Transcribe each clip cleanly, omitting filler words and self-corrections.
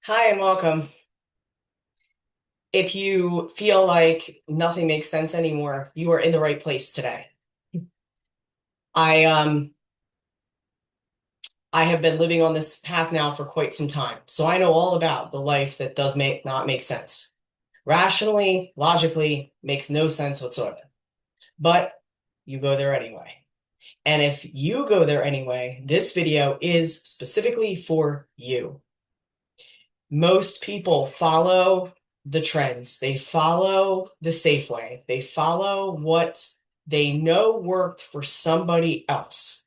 Hi and welcome. If you feel like nothing makes sense anymore, you are in the right place today. I um I have been living on this path now for quite some time, so I know all about the life that does not make sense. Rationally, logically, makes no sense whatsoever. But you go there anyway. And if you go there anyway, this video is specifically for you. Most people follow the trends. They follow the safe way. They follow what they know worked for somebody else,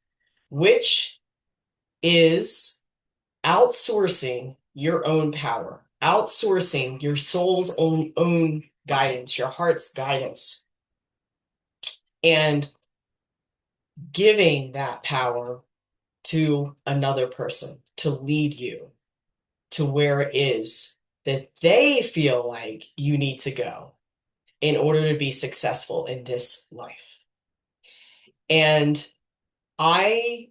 which is outsourcing your own power, outsourcing your soul's own guidance, your heart's guidance, and giving that power to another person to lead you to where it is that they feel like you need to go in order to be successful in this life. And I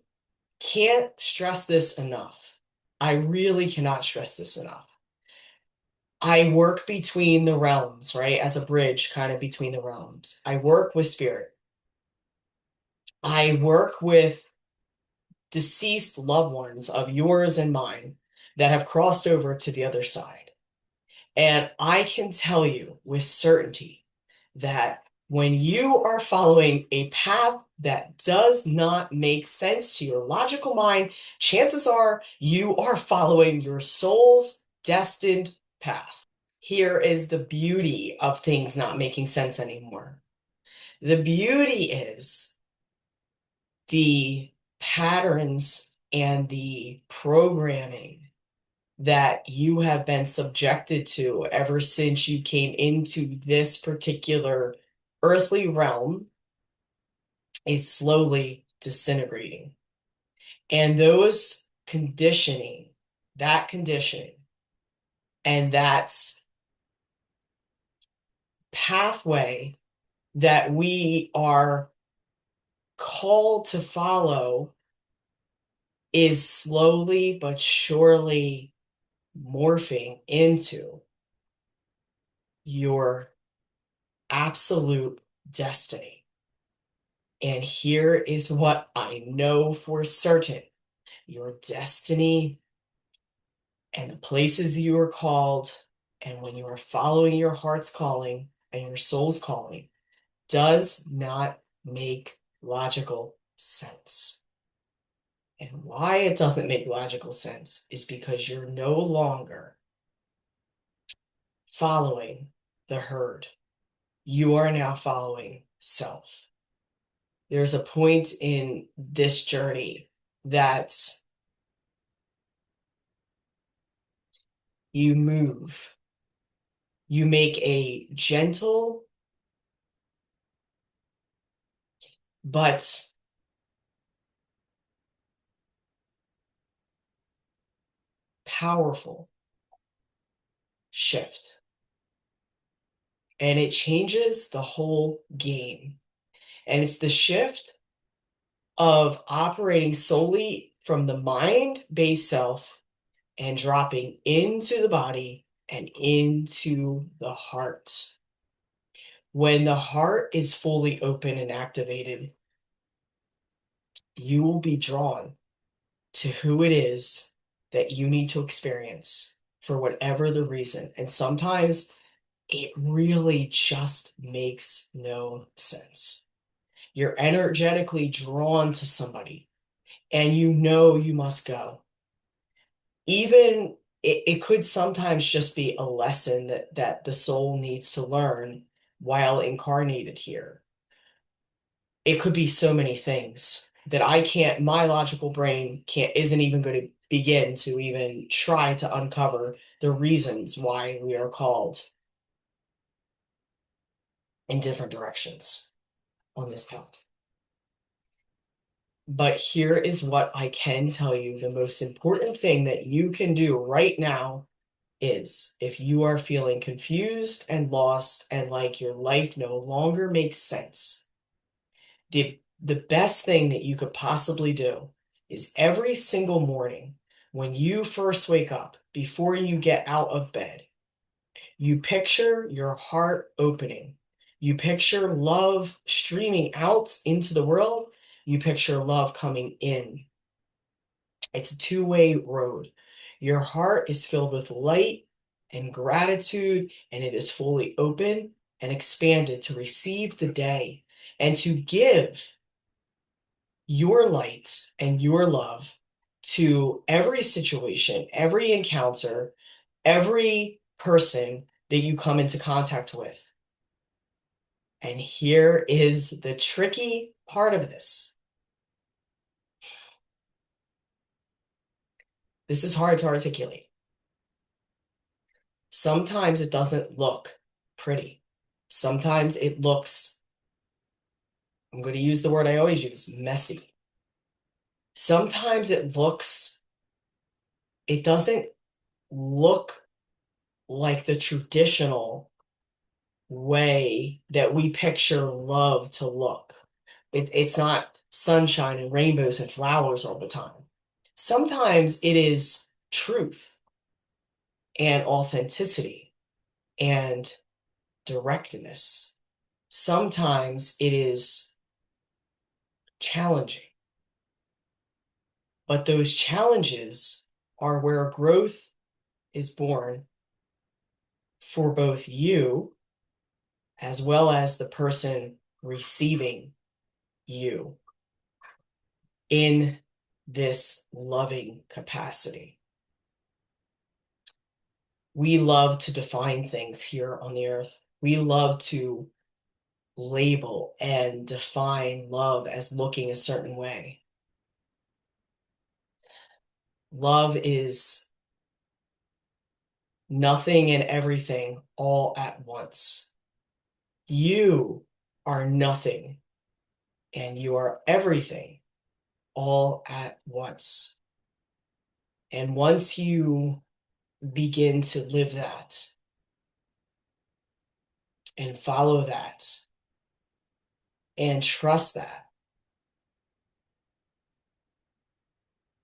can't stress this enough. I really cannot stress this enough. I work between the realms, right? As a bridge kind of between the realms. I work with spirit. I work with deceased loved ones of yours and mine that have crossed over to the other side. And I can tell you with certainty that when you are following a path that does not make sense to your logical mind, chances are you are following your soul's destined path. Here is the beauty of things not making sense anymore. The beauty is the patterns and the programming that you have been subjected to ever since you came into this particular earthly realm is slowly disintegrating. And those conditioning, that conditioning, and that's pathway that we are called to follow is slowly but surely morphing into your absolute destiny. And here is what I know for certain. Your destiny and the places you are called, and when you are following your heart's calling and your soul's calling, does not make logical sense. And why it doesn't make logical sense is because you're no longer following the herd. You are now following self. There's a point in this journey that you move, you make a gentle but powerful shift. And it changes the whole game. And it's the shift of operating solely from the mind-based self and dropping into the body and into the heart. When the heart is fully open and activated, you will be drawn to who it is that you need to experience for whatever the reason. And sometimes it really just makes no sense. You're energetically drawn to somebody and you know you must go. Even it could sometimes just be a lesson that the soul needs to learn while incarnated here. It could be so many things that I can't, my logical brain isn't even going to begin to even try to uncover the reasons why we are called in different directions on this path. But here is what I can tell you. The most important thing that you can do right now is if you are feeling confused and lost and like your life no longer makes sense, the best thing that you could possibly do is every single morning when you first wake up, before you get out of bed, you picture your heart opening. You picture love streaming out into the world. You picture love coming in. It's a two-way road. Your heart is filled with light and gratitude, and it is fully open and expanded to receive the day and to give your light and your love to every situation, every encounter, every person that you come into contact with. And here is the tricky part of this. This is hard to articulate. Sometimes it doesn't look pretty. Sometimes it looks, I'm going to use the word I always use, messy. Sometimes it doesn't look like the traditional way that we picture love to look. It's not sunshine and rainbows and flowers all the time. Sometimes it is truth and authenticity and directness. Sometimes it is challenging. But those challenges are where growth is born for both you as well as the person receiving you in this loving capacity. We love to define things here on the earth. We love to label and define love as looking a certain way. Love is nothing and everything all at once. You are nothing and you are everything all at once. And once you begin to live that and follow that and trust that,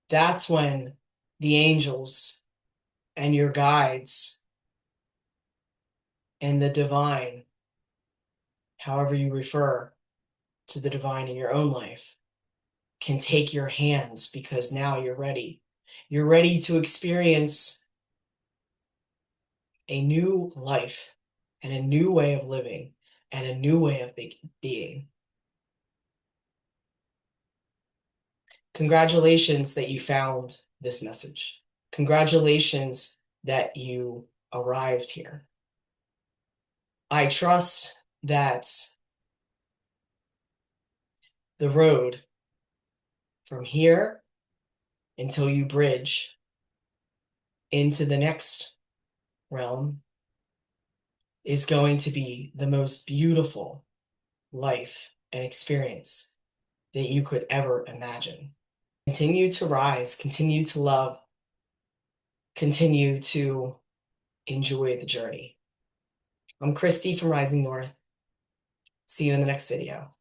that's when the angels and your guides and the divine, however you refer to the divine in your own life, can take your hands because now you're ready. You're ready to experience a new life and a new way of living and a new way of being. Congratulations that you found this message. Congratulations that you arrived here. I trust that the road from here until you bridge into the next realm is going to be the most beautiful life and experience that you could ever imagine. Continue to rise, continue to love, continue to enjoy the journey. I'm Christy from Rising North. See you in the next video.